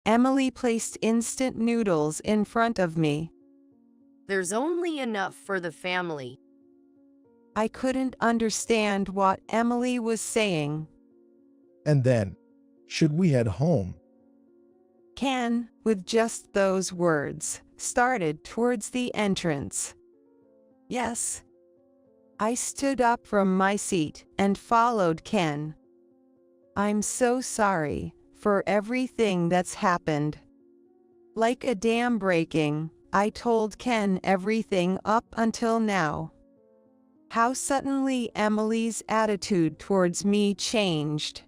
Emily placed instant noodles in front of me. There's only enough for the family. I couldn't understand what Emily was saying. And then, should we head home? Ken, with just those words, started towards the entrance. Yes. I stood up from my seat and followed Ken. I'm so sorry for everything that's happened. Like a dam breaking, I told Ken everything up until now. How suddenly Emily's attitude towards me changed.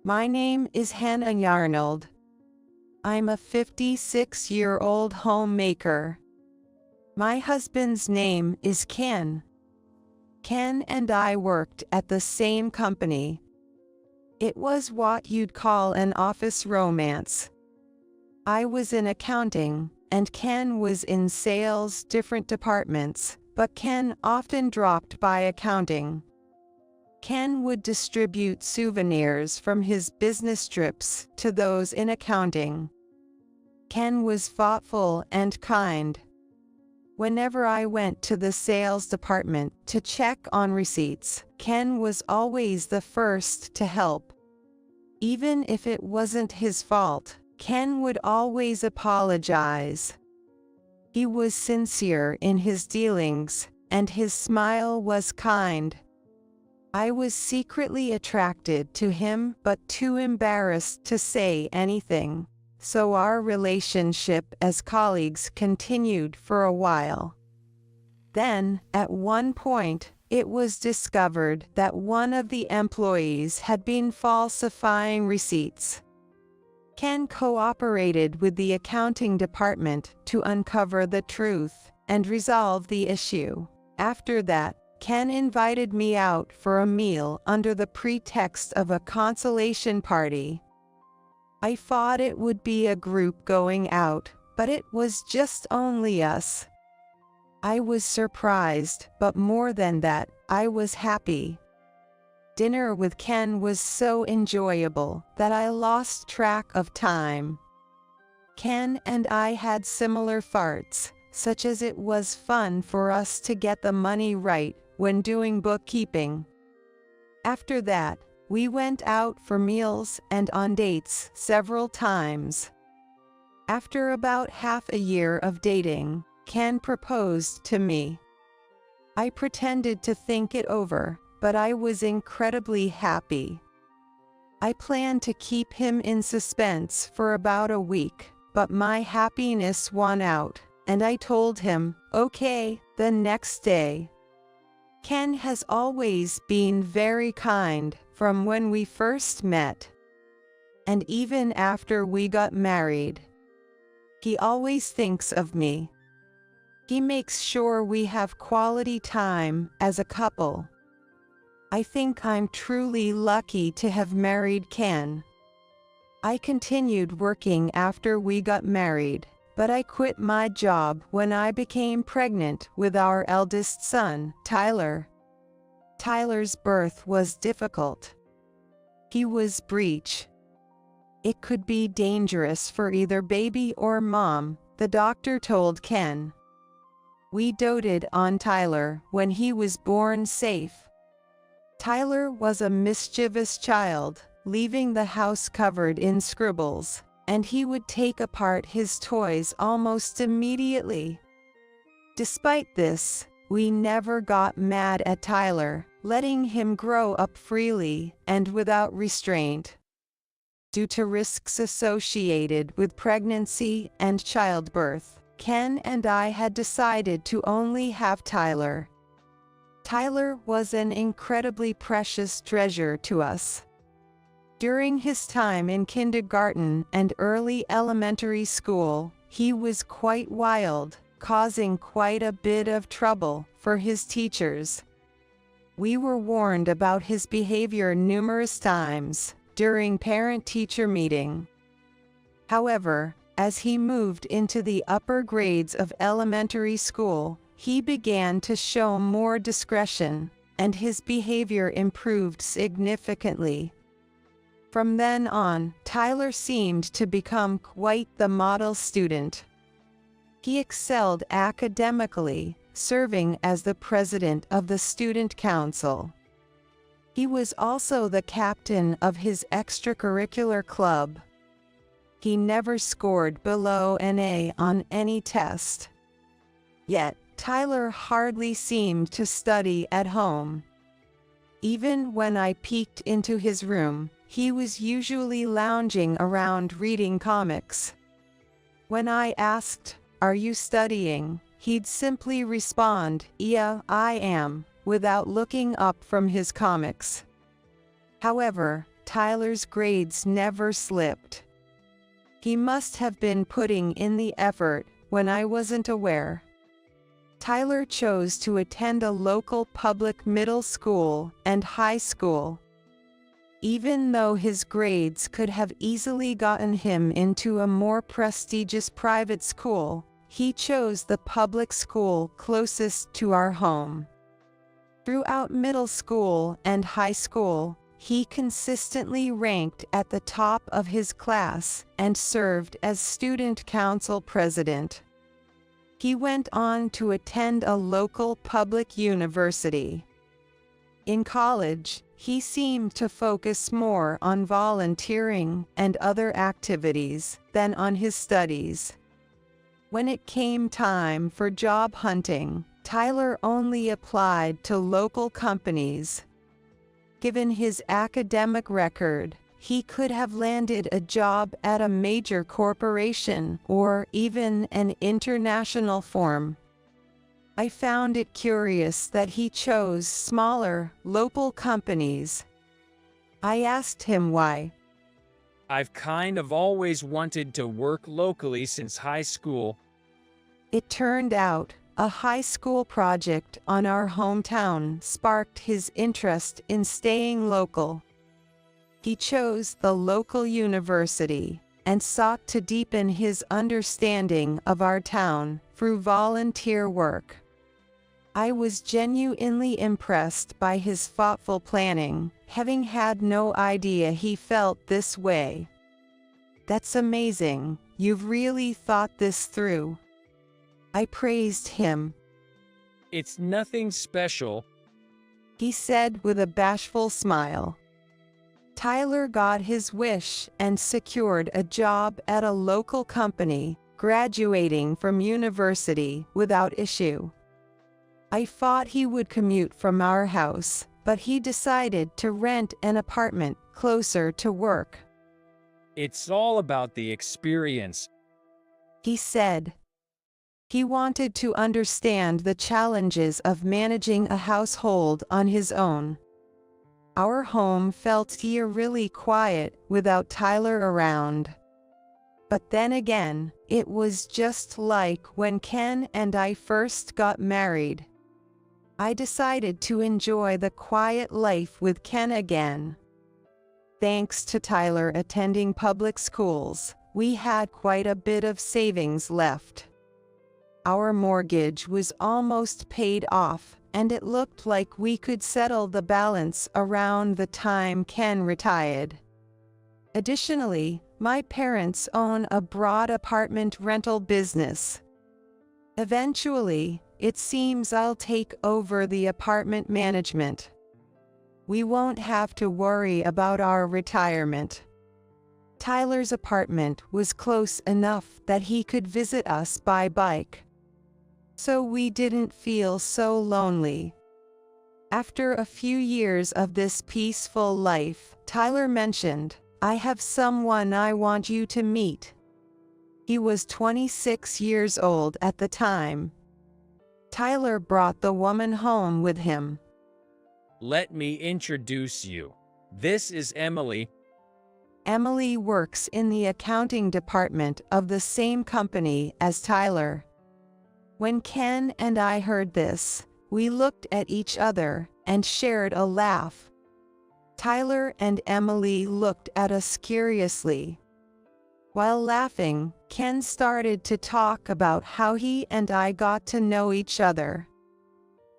My name is Hannah Yarnold. I'm a 56-year-old homemaker. My husband's name is Ken. Ken and I worked at the same company. It was what you'd call an office romance. I was in accounting, and Ken was in sales, different departments, but Ken often dropped by accounting. Ken would distribute souvenirs from his business trips to those in accounting. Ken was thoughtful and kind. Whenever I went to the sales department to check on receipts, Ken was always the first to help. Even if it wasn't his fault, Ken would always apologize. He was sincere in his dealings, and his smile was kind. I was secretly attracted to him but too embarrassed to say anything, so our relationship as colleagues continued for a while. Then, at one point, it was discovered that one of the employees had been falsifying receipts. Ken cooperated with the accounting department to uncover the truth and resolve the issue. After that, Ken invited me out for a meal under the pretext of a consolation party. I thought it would be a group going out, but it was just only us. I was surprised, but more than that, I was happy. Dinner with Ken was so enjoyable that I lost track of time. Ken and I had similar farts, such as it was fun for us to get the money right when doing bookkeeping. After that, we went out for meals and on dates several times. After about half a year of dating, Ken proposed to me. I pretended to think it over, but I was incredibly happy. I planned to keep him in suspense for about a week, but my happiness won out, and I told him, okay, the next day. Ken has always been very kind from when we first met. And even after we got married, he always thinks of me. He makes sure we have quality time as a couple. I think I'm truly lucky to have married Ken. I continued working after we got married, but I quit my job when I became pregnant with our eldest son, Tyler. Tyler's birth was difficult. He was breech. It could be dangerous for either baby or mom, the doctor told Ken. We doted on Tyler when he was born safe. Tyler was a mischievous child, leaving the house covered in scribbles, and he would take apart his toys almost immediately. Despite this, we never got mad at Tyler, letting him grow up freely and without restraint. Due to risks associated with pregnancy and childbirth, Ken and I had decided to only have Tyler. Tyler was an incredibly precious treasure to us. During his time in kindergarten and early elementary school, he was quite wild, causing quite a bit of trouble for his teachers. We were warned about his behavior numerous times during parent-teacher meeting. However, as he moved into the upper grades of elementary school, he began to show more discretion, and his behavior improved significantly. From then on, Tyler seemed to become quite the model student. He excelled academically, serving as the president of the student council. He was also the captain of his extracurricular club. He never scored below an A on any test. Yet, Tyler hardly seemed to study at home. Even when I peeked into his room, he was usually lounging around reading comics. When I asked, "Are you studying?" he'd simply respond, "Yeah, I am," without looking up from his comics. However, Tyler's grades never slipped. He must have been putting in the effort when I wasn't aware. Tyler chose to attend a local public middle school and high school. Even though his grades could have easily gotten him into a more prestigious private school, he chose the public school closest to our home. Throughout middle school and high school, he consistently ranked at the top of his class and served as student council president. He went on to attend a local public university. In college, he seemed to focus more on volunteering and other activities than on his studies. When it came time for job hunting, Tyler only applied to local companies. Given his academic record, he could have landed a job at a major corporation or even an international firm. I found it curious that he chose smaller, local companies. I asked him why. I've kind of always wanted to work locally since high school. It turned out, a high school project on our hometown sparked his interest in staying local. He chose the local university and sought to deepen his understanding of our town through volunteer work. I was genuinely impressed by his thoughtful planning, having had no idea he felt this way. "That's amazing, you've really thought this through." I praised him. It's nothing special, He said with a bashful smile. Tyler got his wish and secured a job at a local company, graduating from university without issue. I thought he would commute from our house, but he decided to rent an apartment closer to work. It's all about the experience. He said. He wanted to understand the challenges of managing a household on his own. Our home felt eerily quiet without Tyler around. But then again, it was just like when Ken and I first got married. I decided to enjoy the quiet life with Ken again. Thanks to Tyler attending public schools, we had quite a bit of savings left. Our mortgage was almost paid off, and it looked like we could settle the balance around the time Ken retired. Additionally, my parents own a broad apartment rental business. Eventually, it seems I'll take over the apartment management. We won't have to worry about our retirement. Tyler's apartment was close enough that he could visit us by bike, so we didn't feel so lonely. After a few years of this peaceful life, Tyler mentioned, "I have someone I want you to meet." He was 26 years old at the time. Tyler brought the woman home with him. Let me introduce you. This is Emily. Emily works in the accounting department of the same company as Tyler. When Ken and I heard this, we looked at each other and shared a laugh. Tyler and Emily looked at us curiously. While laughing, Ken started to talk about how he and I got to know each other.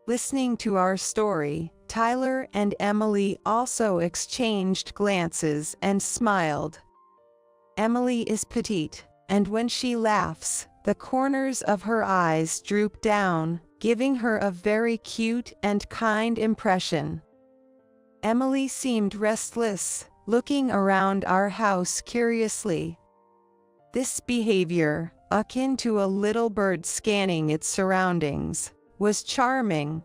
Listening to our story, Tyler and Emily also exchanged glances and smiled. Emily is petite, and when she laughs, the corners of her eyes droop down, giving her a very cute and kind impression. Emily seemed restless, looking around our house curiously. This behavior, akin to a little bird scanning its surroundings, was charming.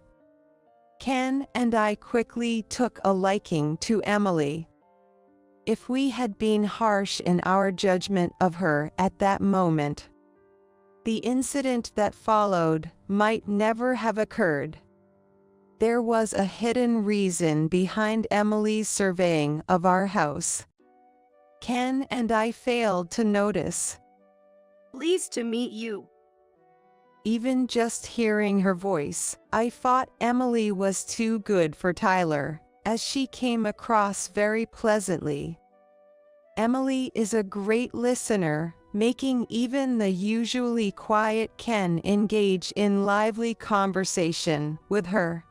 Ken and I quickly took a liking to Emily. If we had been harsh in our judgment of her at that moment, the incident that followed might never have occurred. There was a hidden reason behind Emily's surveying of our house. Ken and I failed to notice. Pleased to meet you. Even just hearing her voice, I thought Emily was too good for Tyler, as she came across very pleasantly. Emily is a great listener, making even the usually quiet Ken engage in lively conversation with her.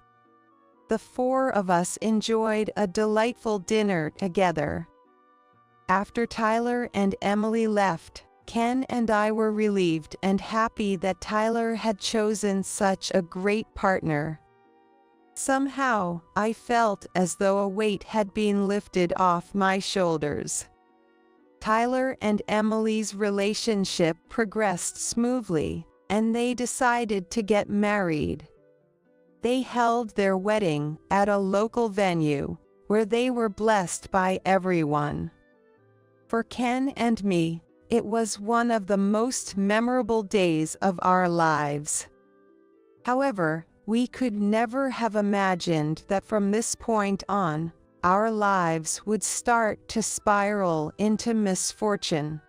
The four of us enjoyed a delightful dinner together. After Tyler and Emily left, Ken and I were relieved and happy that Tyler had chosen such a great partner. Somehow, I felt as though a weight had been lifted off my shoulders. Tyler and Emily's relationship progressed smoothly, and they decided to get married. They held their wedding at a local venue, where they were blessed by everyone. For Ken and me, it was one of the most memorable days of our lives. However, we could never have imagined that from this point on, our lives would start to spiral into misfortune.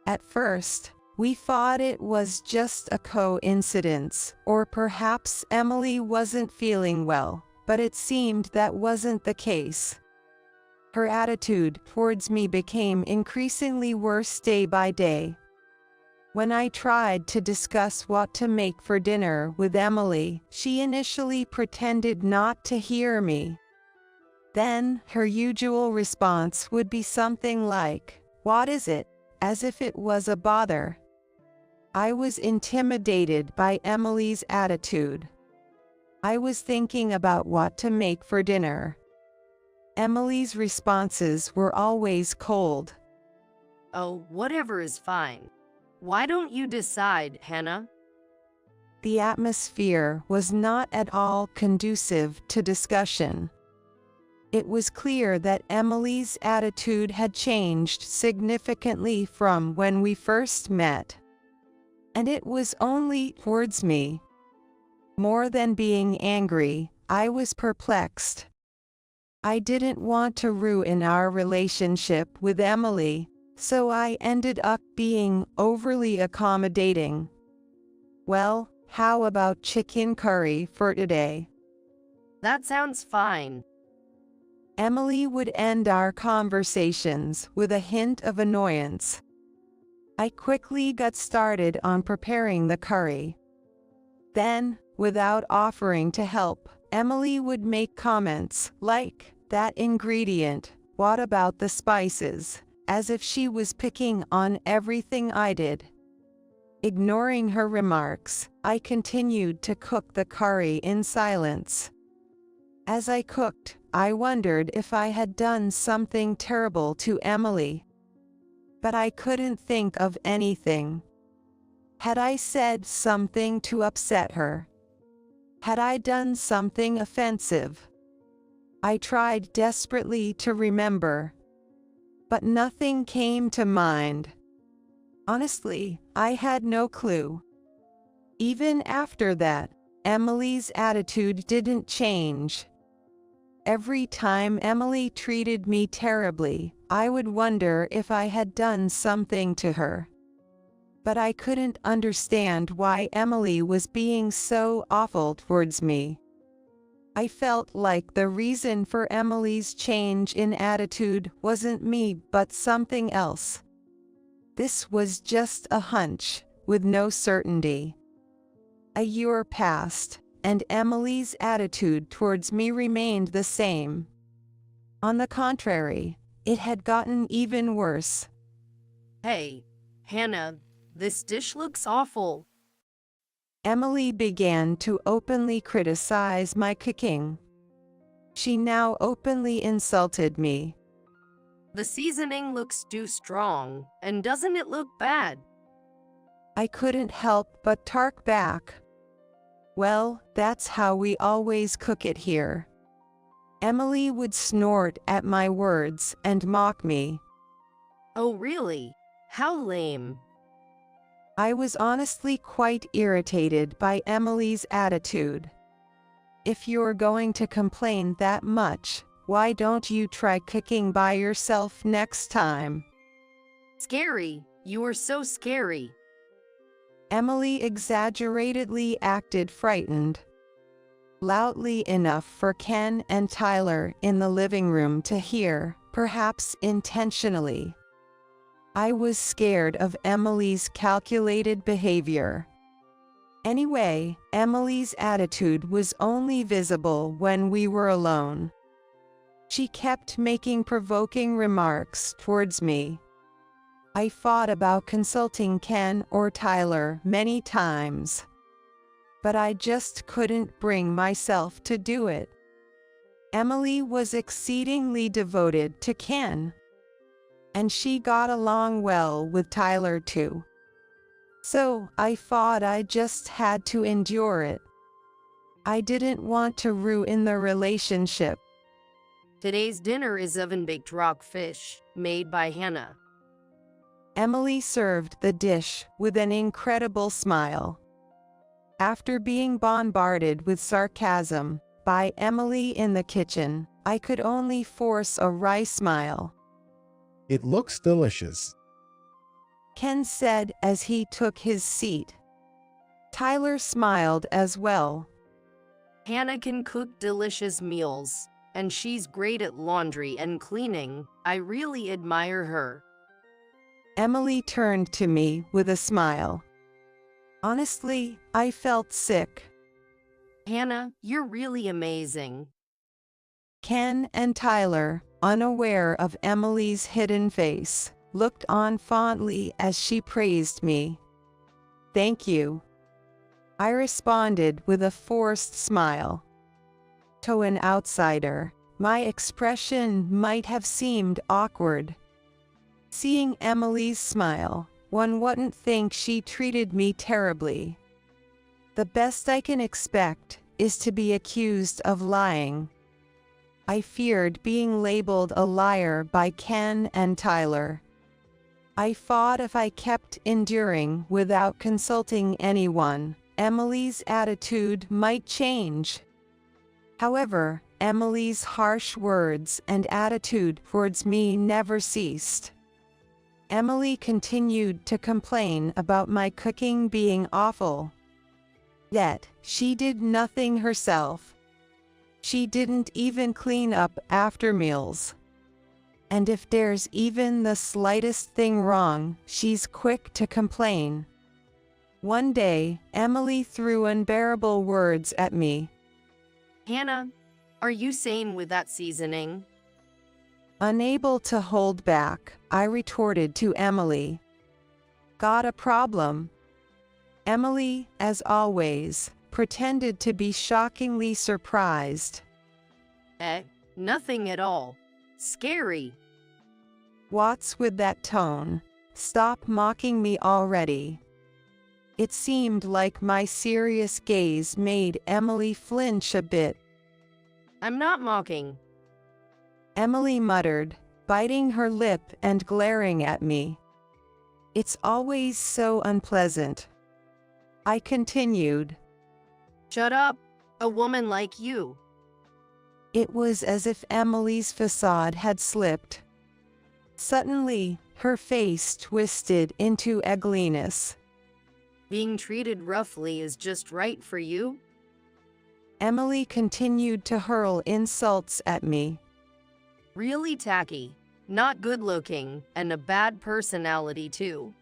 At first, we thought it was just a coincidence, or perhaps Emily wasn't feeling well, but it seemed that wasn't the case. Her attitude towards me became increasingly worse day by day. When I tried to discuss what to make for dinner with Emily, she initially pretended not to hear me. Then, her usual response would be something like, "What is it?" as if it was a bother. I was intimidated by Emily's attitude. I was thinking about what to make for dinner. Emily's responses were always cold. Oh, whatever is fine. Why don't you decide, Hannah? The atmosphere was not at all conducive to discussion. It was clear that Emily's attitude had changed significantly from when we first met. And it was only towards me. More than being angry, I was perplexed. I didn't want to ruin our relationship with Emily, so I ended up being overly accommodating. "Well, how about chicken curry for today?" That sounds fine. Emily would end our conversations with a hint of annoyance. I quickly got started on preparing the curry. Then, without offering to help, Emily would make comments like, "That ingredient, what about the spices?" as if she was picking on everything I did. Ignoring her remarks, I continued to cook the curry in silence. As I cooked, I wondered if I had done something terrible to Emily. But I couldn't think of anything. Had I said something to upset her? Had I done something offensive? I tried desperately to remember, but nothing came to mind. Honestly, I had no clue. Even after that, Emily's attitude didn't change. Every time Emily treated me terribly, I would wonder if I had done something to her. But I couldn't understand why Emily was being so awful towards me. I felt like the reason for Emily's change in attitude wasn't me but something else. This was just a hunch, with no certainty. A year passed, and Emily's attitude towards me remained the same. On the contrary, it had gotten even worse. Hey, Hannah, this dish looks awful. Emily began to openly criticize my cooking. She now openly insulted me. The seasoning looks too strong, and doesn't it look bad? I couldn't help but tark back. Well, that's how we always cook it here. Emily would snort at my words and mock me. Oh really? How lame. I was honestly quite irritated by Emily's attitude. If you're going to complain that much, why don't you try cooking by yourself next time? Scary. You are so scary. Emily exaggeratedly acted frightened. Loudly enough for Ken and Tyler in the living room to hear, perhaps intentionally. I was scared of Emily's calculated behavior. Anyway, Emily's attitude was only visible when we were alone. She kept making provoking remarks towards me. I thought about consulting Ken or Tyler many times, but I just couldn't bring myself to do it. Emily was exceedingly devoted to Ken, and she got along well with Tyler too. So I thought I just had to endure it. I didn't want to ruin the relationship. Today's dinner is oven-baked rockfish, made by Hannah. Emily served the dish with an incredible smile. After being bombarded with sarcasm by Emily in the kitchen, I could only force a wry smile. It looks delicious. Ken said as he took his seat. Tyler smiled as well. Hannah can cook delicious meals, and she's great at laundry and cleaning. I really admire her. Emily turned to me with a smile. Honestly, I felt sick. Hannah, you're really amazing. Ken and Tyler, unaware of Emily's hidden face, looked on fondly as she praised me. Thank you. I responded with a forced smile. To an outsider, my expression might have seemed awkward. Seeing Emily's smile, one wouldn't think she treated me terribly. The best I can expect is to be accused of lying. I feared being labeled a liar by Ken and Tyler. I thought if I kept enduring without consulting anyone, Emily's attitude might change. However, Emily's harsh words and attitude towards me never ceased. Emily continued to complain about my cooking being awful. Yet, she did nothing herself. She didn't even clean up after meals. And if there's even the slightest thing wrong, she's quick to complain. One day, Emily threw unbearable words at me. Hannah, are you sane with that seasoning? Unable to hold back, I retorted to Emily. Got a problem? Emily, as always, pretended to be shockingly surprised. Nothing at all. Scary. What's with that tone? Stop mocking me already. It seemed like my serious gaze made Emily flinch a bit. I'm not mocking. Emily muttered, biting her lip and glaring at me. It's always so unpleasant. I continued. Shut up, a woman like you. It was as if Emily's facade had slipped. Suddenly, her face twisted into ugliness. Being treated roughly is just right for you? Emily continued to hurl insults at me. Really tacky, not good looking, and a bad personality too.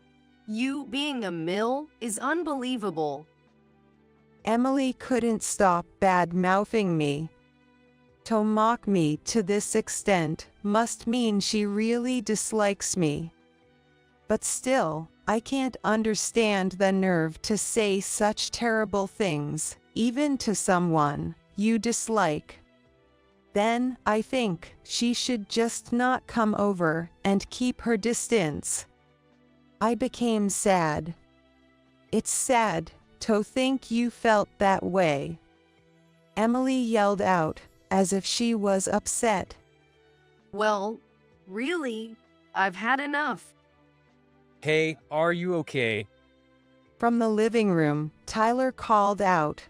You being a mill is unbelievable. Emily couldn't stop bad-mouthing me. To mock me to this extent must mean she really dislikes me. But still, I can't understand the nerve to say such terrible things, even to someone you dislike. Then, I think, she should just not come over and keep her distance. I became sad. It's sad to think you felt that way. Emily yelled out, as if she was upset. Well, really, I've had enough. Hey, are you okay? From the living room, Tyler called out.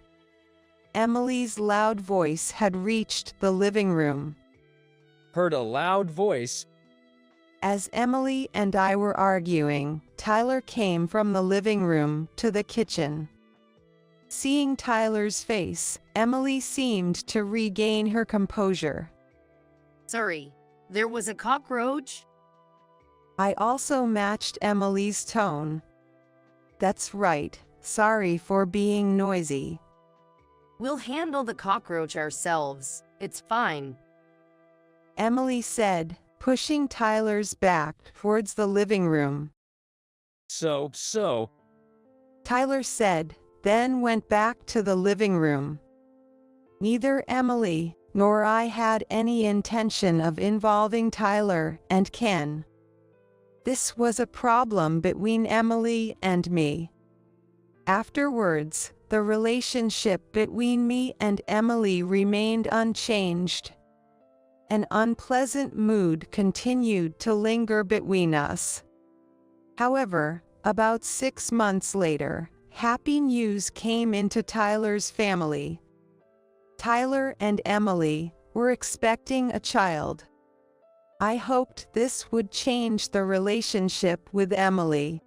Emily's loud voice had reached the living room. Heard a loud voice. As Emily and I were arguing, Tyler came from the living room to the kitchen. Seeing Tyler's face, Emily seemed to regain her composure. Sorry, there was a cockroach? I also matched Emily's tone. That's right, sorry for being noisy. We'll handle the cockroach ourselves. It's fine. Emily said, pushing Tyler's back towards the living room. So. Tyler said, then went back to the living room. Neither Emily nor I had any intention of involving Tyler and Ken. This was a problem between Emily and me. Afterwards, the relationship between me and Emily remained unchanged. An unpleasant mood continued to linger between us. However, about 6 months later, happy news came into Tyler's family. Tyler and Emily were expecting a child. I hoped this would change the relationship with Emily.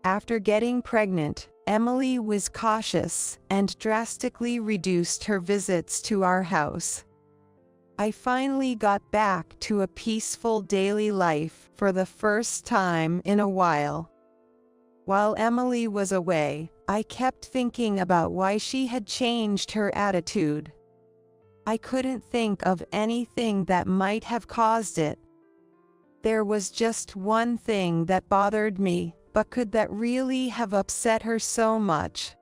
After getting pregnant, Emily was cautious and drastically reduced her visits to our house. I finally got back to a peaceful daily life for the first time in a while. While Emily was away, I kept thinking about why she had changed her attitude. I couldn't think of anything that might have caused it. There was just one thing that bothered me, but could that really have upset her so much?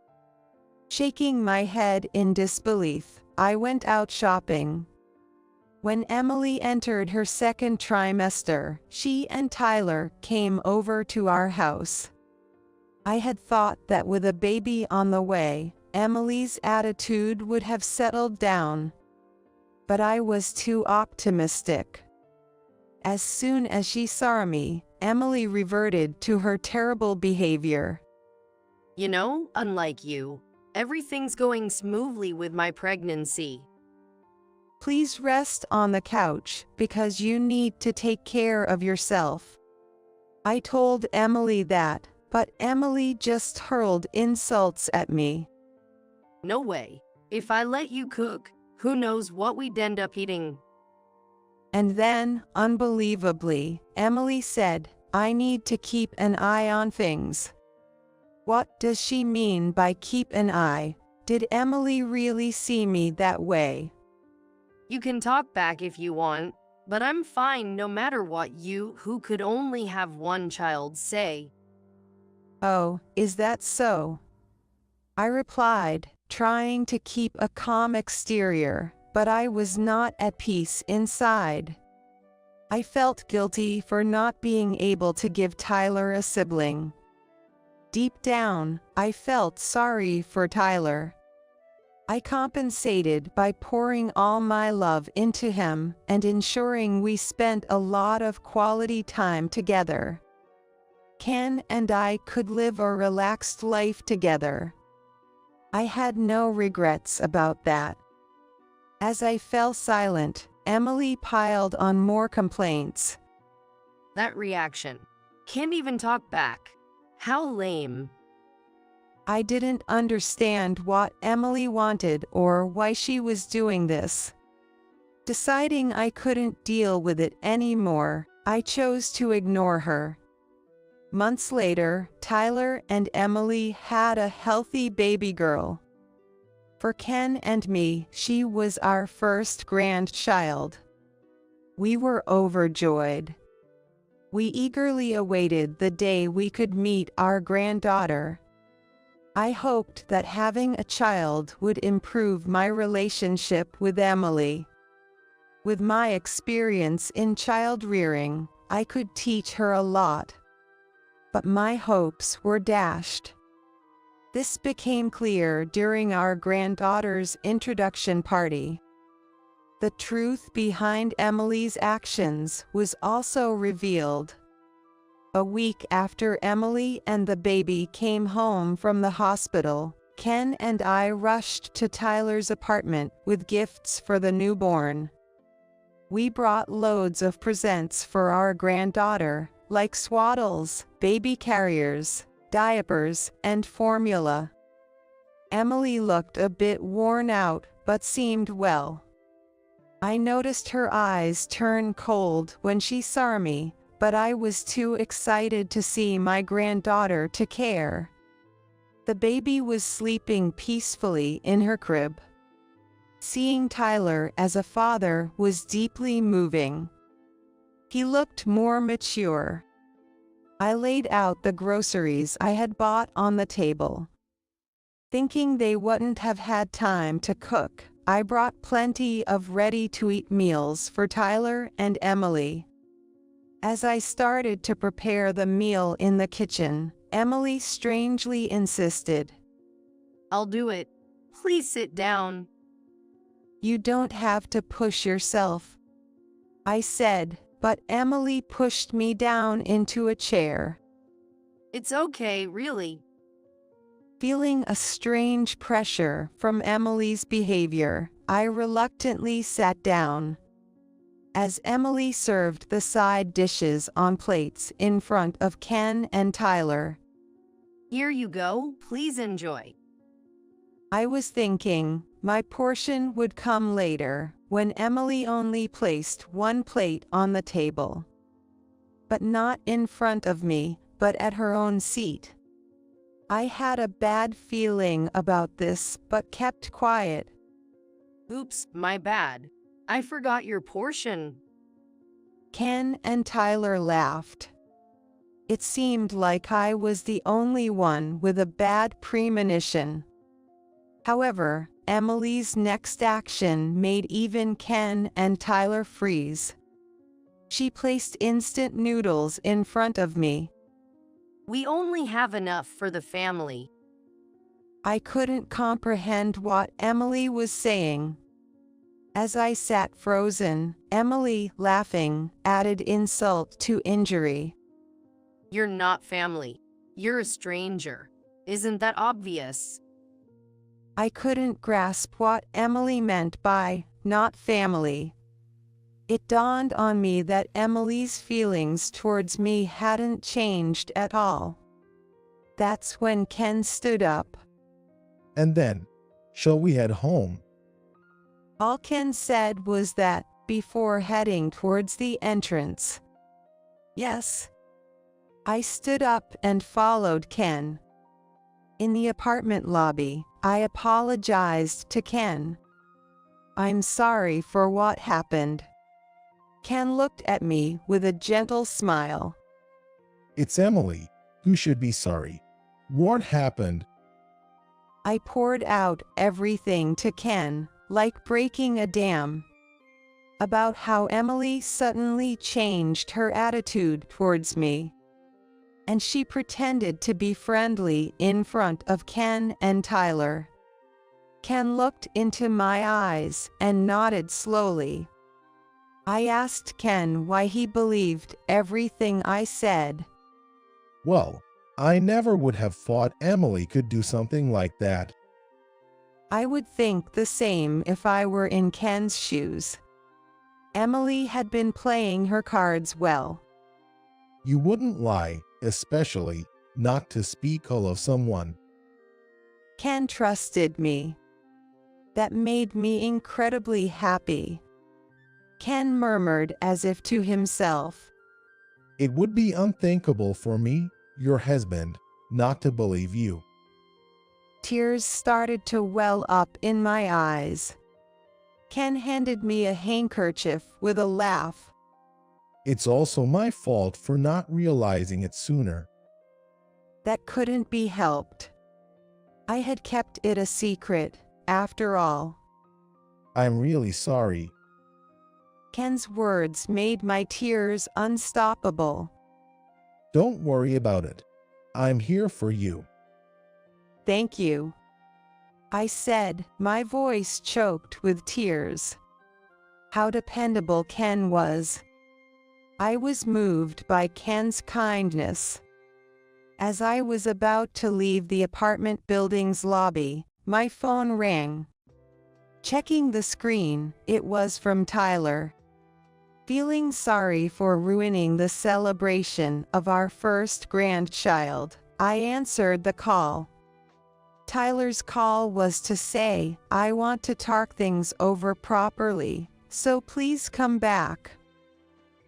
Shaking my head in disbelief, I went out shopping. When Emily entered her second trimester, she and Tyler came over to our house. I had thought that with a baby on the way, Emily's attitude would have settled down. But I was too optimistic. As soon as she saw me, Emily reverted to her terrible behavior. You know, unlike you, everything's going smoothly with my pregnancy. Please rest on the couch because you need to take care of yourself. I told Emily that, but Emily just hurled insults at me. No way. If I let you cook, who knows what we'd end up eating? And then, unbelievably, Emily said, I need to keep an eye on things. What does she mean by keep an eye? Did Emily really see me that way? You can talk back if you want, but I'm fine no matter what you, who could only have one child, say. Oh, is that so? I replied, trying to keep a calm exterior, but I was not at peace inside. I felt guilty for not being able to give Tyler a sibling. Deep down, I felt sorry for Tyler. I compensated by pouring all my love into him and ensuring we spent a lot of quality time together. Ken and I could live a relaxed life together. I had no regrets about that. As I fell silent, Emily piled on more complaints. That reaction. Can't even talk back. How lame. I didn't understand what Emily wanted or why she was doing this. Deciding I couldn't deal with it anymore, I chose to ignore her. Months later, Tyler and Emily had a healthy baby girl. For Ken and me, she was our first grandchild. We were overjoyed. We eagerly awaited the day we could meet our granddaughter. I hoped that having a child would improve my relationship with Emily. With my experience in child rearing, I could teach her a lot. But my hopes were dashed. This became clear during our granddaughter's introduction party. The truth behind Emily's actions was also revealed. A week after Emily and the baby came home from the hospital, Ken and I rushed to Tyler's apartment with gifts for the newborn. We brought loads of presents for our granddaughter, like swaddles, baby carriers, diapers, and formula. Emily looked a bit worn out, but seemed well. I noticed her eyes turn cold when she saw me, but I was too excited to see my granddaughter to care. The baby was sleeping peacefully in her crib. Seeing Tyler as a father was deeply moving. He looked more mature. I laid out the groceries I had bought on the table. Thinking they wouldn't have had time to cook, I brought plenty of ready-to-eat meals for Tyler and Emily. As I started to prepare the meal in the kitchen, Emily strangely insisted. I'll do it. Please sit down. You don't have to push yourself, I said, but Emily pushed me down into a chair. It's okay, really. Feeling a strange pressure from Emily's behavior, I reluctantly sat down. As Emily served the side dishes on plates in front of Ken and Tyler. Here you go, please enjoy. I was thinking my portion would come later, when Emily only placed one plate on the table. But not in front of me, but at her own seat. I had a bad feeling about this, but kept quiet. Oops, my bad. I forgot your portion. Ken and Tyler laughed. It seemed like I was the only one with a bad premonition. However, Emily's next action made even Ken and Tyler freeze. She placed instant noodles in front of me. We only have enough for the family. I couldn't comprehend what Emily was saying. As I sat frozen, Emily, laughing, added insult to injury. You're not family. You're a stranger. Isn't that obvious? I couldn't grasp what Emily meant by not family. It dawned on me that Emily's feelings towards me hadn't changed at all. That's when Ken stood up. And then, shall we head home? All Ken said was that, before heading towards the entrance. Yes. I stood up and followed Ken. In the apartment lobby, I apologized to Ken. I'm sorry for what happened. Ken looked at me with a gentle smile. It's Emily. You should be sorry. What happened? I poured out everything to Ken, like breaking a dam. About how Emily suddenly changed her attitude towards me. And she pretended to be friendly in front of Ken and Tyler. Ken looked into my eyes and nodded slowly. I asked Ken why he believed everything I said. Well, I never would have thought Emily could do something like that. I would think the same if I were in Ken's shoes. Emily had been playing her cards well. You wouldn't lie, especially not to speak ill of someone. Ken trusted me. That made me incredibly happy. Ken murmured as if to himself. It would be unthinkable for me, your husband, not to believe you. Tears started to well up in my eyes. Ken handed me a handkerchief with a laugh. It's also my fault for not realizing it sooner. That couldn't be helped. I had kept it a secret, after all. I'm really sorry. Ken's words made my tears unstoppable. Don't worry about it. I'm here for you. Thank you, I said, my voice choked with tears. How dependable Ken was. I was moved by Ken's kindness. As I was about to leave the apartment building's lobby, my phone rang. Checking the screen, it was from Tyler. Feeling sorry for ruining the celebration of our first grandchild, I answered the call. Tyler's call was to say, "I want to talk things over properly, so please come back."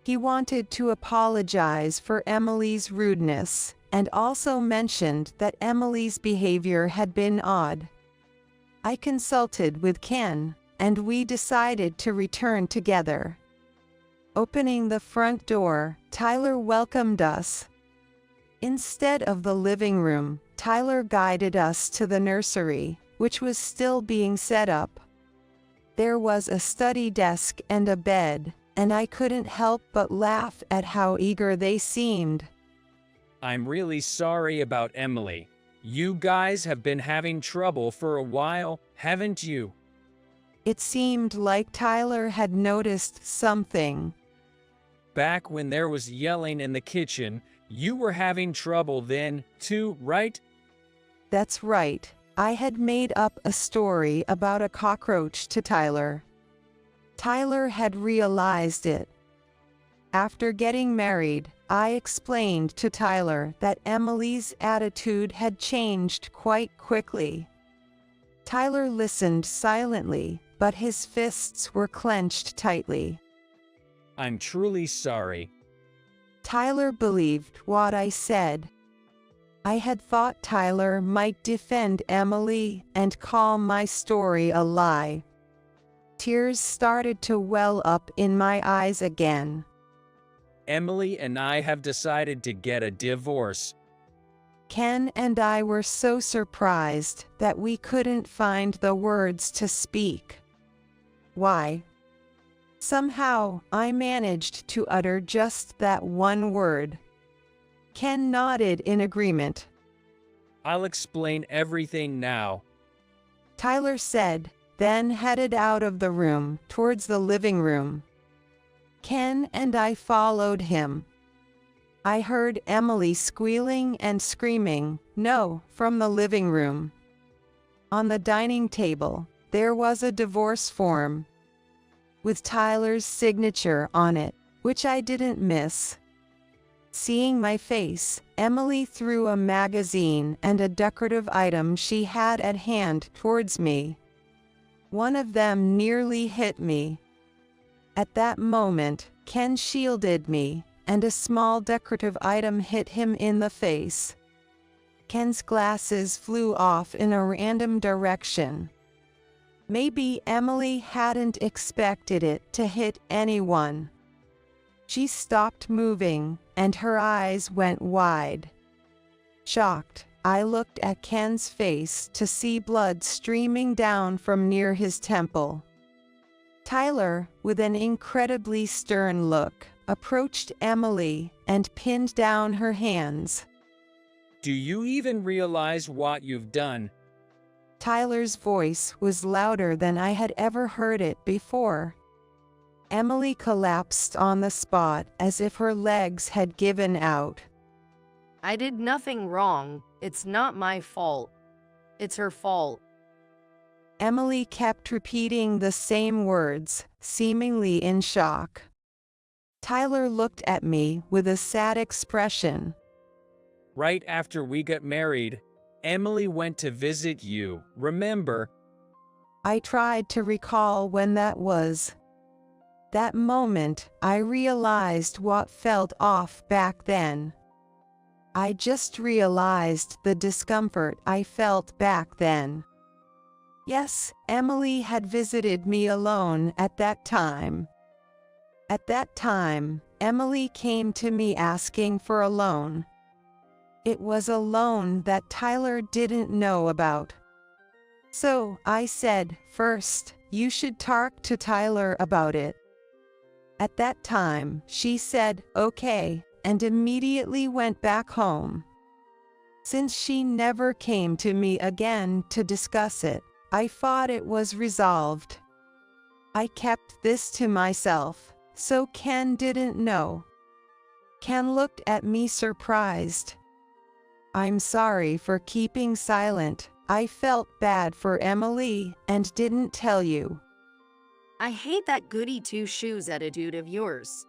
He wanted to apologize for Emily's rudeness, and also mentioned that Emily's behavior had been odd. I consulted with Ken, and we decided to return together. Opening the front door, Tyler welcomed us. Instead of the living room, Tyler guided us to the nursery, which was still being set up. There was a study desk and a bed, and I couldn't help but laugh at how eager they seemed. I'm really sorry about Emily. You guys have been having trouble for a while, haven't you? It seemed like Tyler had noticed something. Back when there was yelling in the kitchen, you were having trouble then, too, right? That's right. I had made up a story about a cockroach to Tyler. Tyler had realized it. After getting married, I explained to Tyler that Emily's attitude had changed quite quickly. Tyler listened silently, but his fists were clenched tightly. I'm truly sorry. Tyler believed what I said. I had thought Tyler might defend Emily and call my story a lie. Tears started to well up in my eyes again. Emily and I have decided to get a divorce. Ken and I were so surprised that we couldn't find the words to speak. Why? Somehow, I managed to utter just that one word. Ken nodded in agreement. I'll explain everything now. Tyler said, then headed out of the room towards the living room. Ken and I followed him. I heard Emily squealing and screaming, "No," from the living room. On the dining table, there was a divorce form with Tyler's signature on it, which I didn't miss. Seeing my face, Emily threw a magazine and a decorative item she had at hand towards me. One of them nearly hit me. At that moment, Ken shielded me, and a small decorative item hit him in the face. Ken's glasses flew off in a random direction. Maybe Emily hadn't expected it to hit anyone. She stopped moving, and her eyes went wide. Shocked, I looked at Ken's face to see blood streaming down from near his temple. Tyler, with an incredibly stern look, approached Emily and pinned down her hands. Do you even realize what you've done? Tyler's voice was louder than I had ever heard it before. Emily collapsed on the spot as if her legs had given out. I did nothing wrong. It's not my fault. It's her fault. Emily kept repeating the same words, seemingly in shock. Tyler looked at me with a sad expression. Right after we got married, Emily went to visit you, remember? I tried to recall when that was. That moment, I realized what felt off back then. I just realized the discomfort I felt back then. Yes, Emily had visited me alone at that time. At that time, Emily came to me asking for a loan. It was a loan that Tyler didn't know about. So I said, first, you should talk to Tyler about it. At that time, she said, okay, and immediately went back home. Since she never came to me again to discuss it, I thought it was resolved. I kept this to myself, so Ken didn't know. Ken looked at me surprised. I'm sorry for keeping silent. I felt bad for Emily and didn't tell you. I hate that goody two-shoes attitude of yours.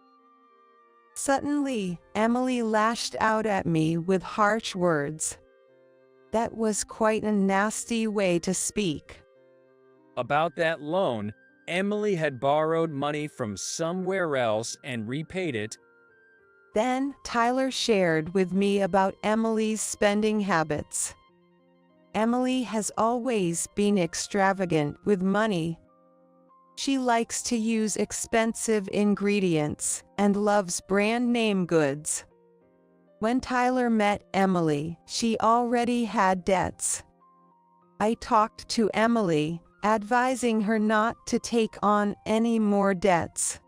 Suddenly, Emily lashed out at me with harsh words. That was quite a nasty way to speak. About that loan, Emily had borrowed money from somewhere else and repaid it. Then, Tyler shared with me about Emily's spending habits. Emily has always been extravagant with money. She likes to use expensive ingredients and loves brand name goods. When Tyler met Emily, she already had debts. I talked to Emily, advising her not to take on any more debts.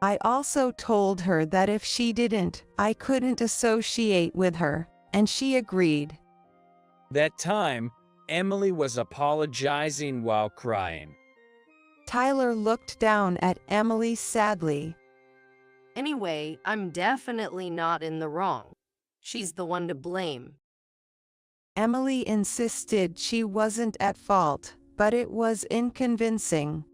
I also told her that if she didn't, I couldn't associate with her, and she agreed. That time, Emily was apologizing while crying. Tyler looked down at Emily sadly. Anyway, I'm definitely not in the wrong. She's the one to blame. Emily insisted she wasn't at fault, but it was unconvincing.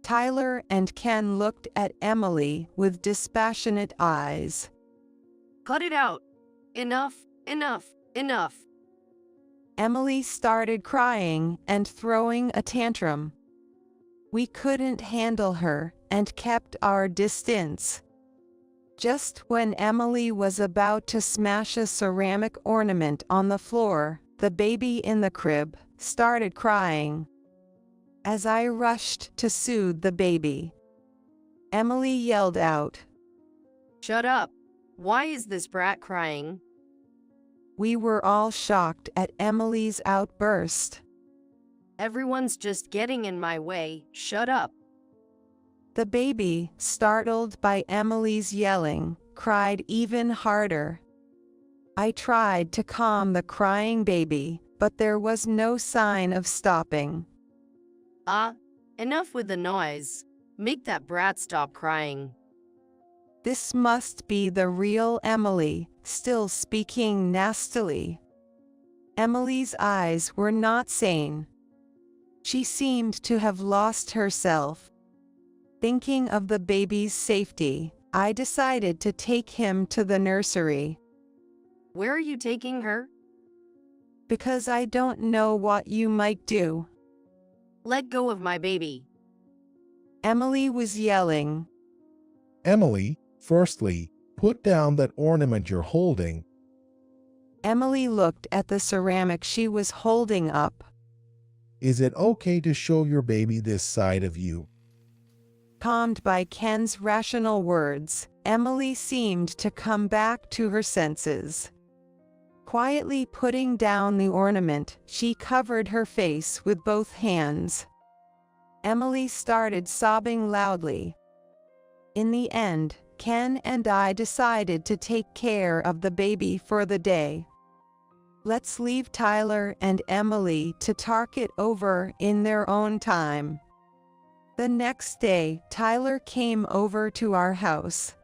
Tyler and Ken looked at Emily with dispassionate eyes. Cut it out. Enough, enough, enough. Emily started crying and throwing a tantrum. We couldn't handle her and kept our distance. Just when Emily was about to smash a ceramic ornament on the floor, the baby in the crib started crying. As I rushed to soothe the baby, Emily yelled out, Shut up. Why is this brat crying? We were all shocked at Emily's outburst. Everyone's just getting in my way. Shut up. The baby, startled by Emily's yelling, cried even harder. I tried to calm the crying baby, but there was no sign of stopping. Enough with the noise. Make that brat stop crying. This must be the real Emily, still speaking nastily. Emily's eyes were not sane. She seemed to have lost herself. Thinking of the baby's safety, I decided to take him to the nursery. Where are you taking her? Because I don't know what you might do. Let go of my baby. Emily was yelling. Emily, firstly, put down that ornament you're holding. Emily looked at the ceramic she was holding up. Is it okay to show your baby this side of you? Calmed by Ken's rational words, Emily seemed to come back to her senses. Quietly putting down the ornament, she covered her face with both hands. Emily started sobbing loudly. In the end, Ken and I decided to take care of the baby for the day. Let's leave Tyler and Emily to talk it over in their own time. The next day, Tyler came over to our house.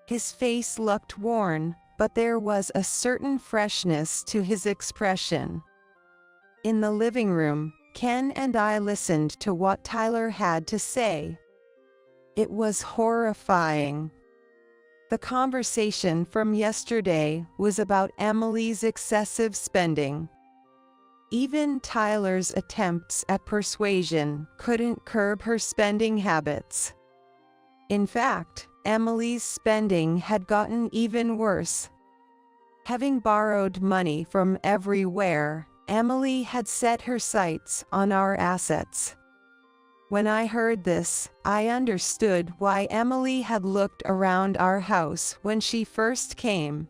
His face looked worn, but there was a certain freshness to his expression. In the living room, Ken and I listened to what Tyler had to say. It was horrifying. The conversation from yesterday was about Emily's excessive spending. Even Tyler's attempts at persuasion couldn't curb her spending habits. In fact, Emily's spending had gotten even worse. Having borrowed money from everywhere, Emily had set her sights on our assets. When I heard this, I understood why Emily had looked around our house when she first came.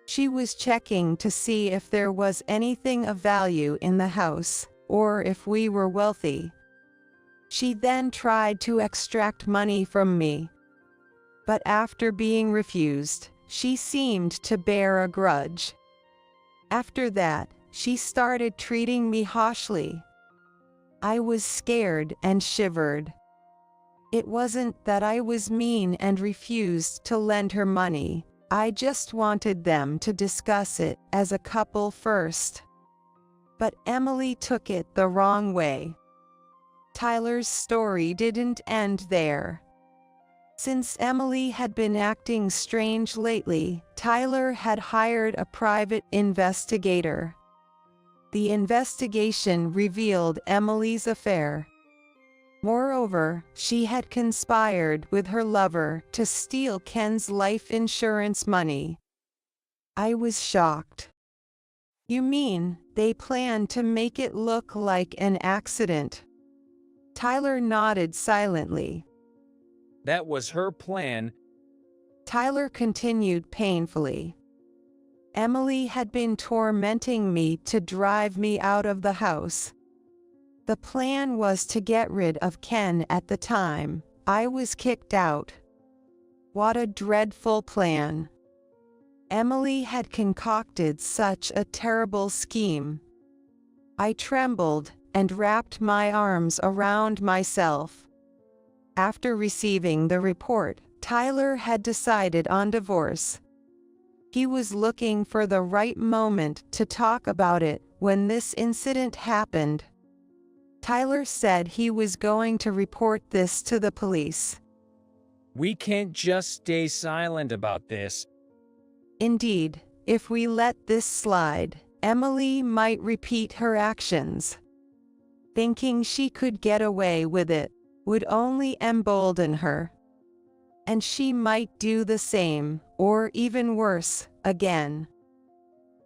She was checking to see if there was anything of value in the house, or if we were wealthy. She then tried to extract money from me. But after being refused, she seemed to bear a grudge. After that, she started treating me harshly. I was scared and shivered. It wasn't that I was mean and refused to lend her money. I just wanted them to discuss it as a couple first. But Emily took it the wrong way. Tyler's story didn't end there. Since Emily had been acting strange lately, Tyler had hired a private investigator. The investigation revealed Emily's affair. Moreover, she had conspired with her lover to steal Ken's life insurance money. I was shocked. You mean, they planned to make it look like an accident? Tyler nodded silently. That was her plan. Tyler continued painfully. Emily had been tormenting me to drive me out of the house. The plan was to get rid of Ken at the time I was kicked out. What a dreadful plan. Emily had concocted such a terrible scheme. I trembled and wrapped my arms around myself. After receiving the report, Tyler had decided on divorce. He was looking for the right moment to talk about it when this incident happened. Tyler said he was going to report this to the police. We can't just stay silent about this. Indeed, if we let this slide, Emily might repeat her actions. Thinking she could get away with it would only embolden her. And she might do the same, or even worse, again.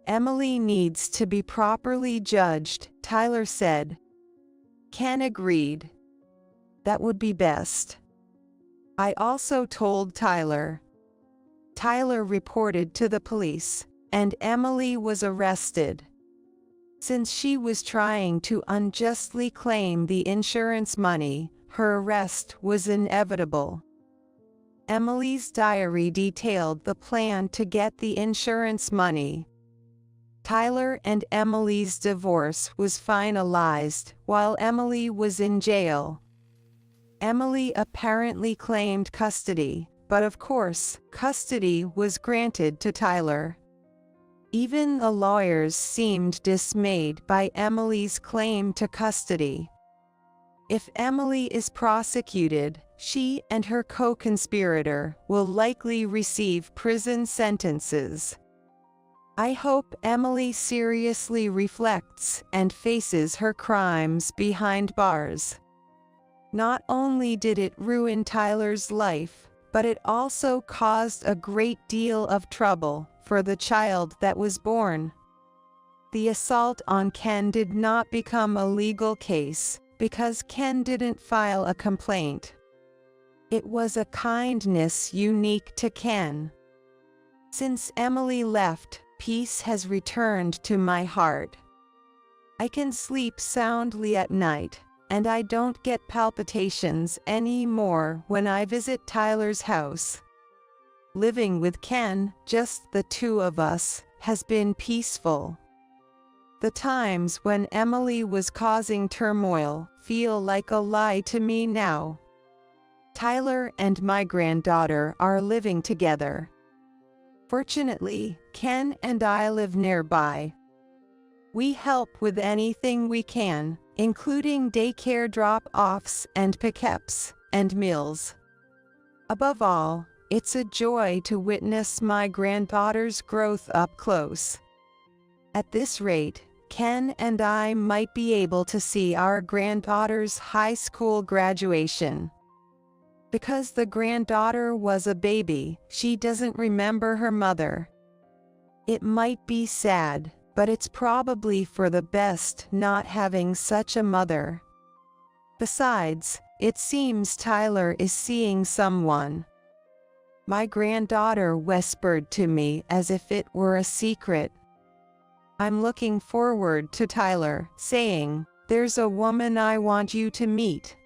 Emily needs to be properly judged, Tyler said. Ken agreed. That would be best. I also told Tyler. Tyler reported to the police, and Emily was arrested. Since she was trying to unjustly claim the insurance money, her arrest was inevitable. Emily's diary detailed the plan to get the insurance money. Tyler and Emily's divorce was finalized while Emily was in jail. Emily apparently claimed custody, but of course, custody was granted to Tyler. Even the lawyers seemed dismayed by Emily's claim to custody. If Emily is prosecuted, she and her co-conspirator will likely receive prison sentences. I hope Emily seriously reflects and faces her crimes behind bars. Not only did it ruin Tyler's life, but it also caused a great deal of trouble for the child that was born. The assault on Ken did not become a legal case because Ken didn't file a complaint. It was a kindness unique to Ken. Since Emily left, peace has returned to my heart. I can sleep soundly at night, and I don't get palpitations anymore when I visit Tyler's house. Living with Ken, just the two of us, has been peaceful. The times when Emily was causing turmoil feel like a lie to me now. Tyler and my granddaughter are living together. Fortunately, Ken and I live nearby. We help with anything we can, including daycare drop-offs and pickups, and meals. Above all, it's a joy to witness my granddaughter's growth up close. At this rate, Ken and I might be able to see our granddaughter's high school graduation. Because the granddaughter was a baby, she doesn't remember her mother. It might be sad, but it's probably for the best not having such a mother. Besides, it seems Tyler is seeing someone. My granddaughter whispered to me as if it were a secret. I'm looking forward to Tyler saying, "There's a woman I want you to meet."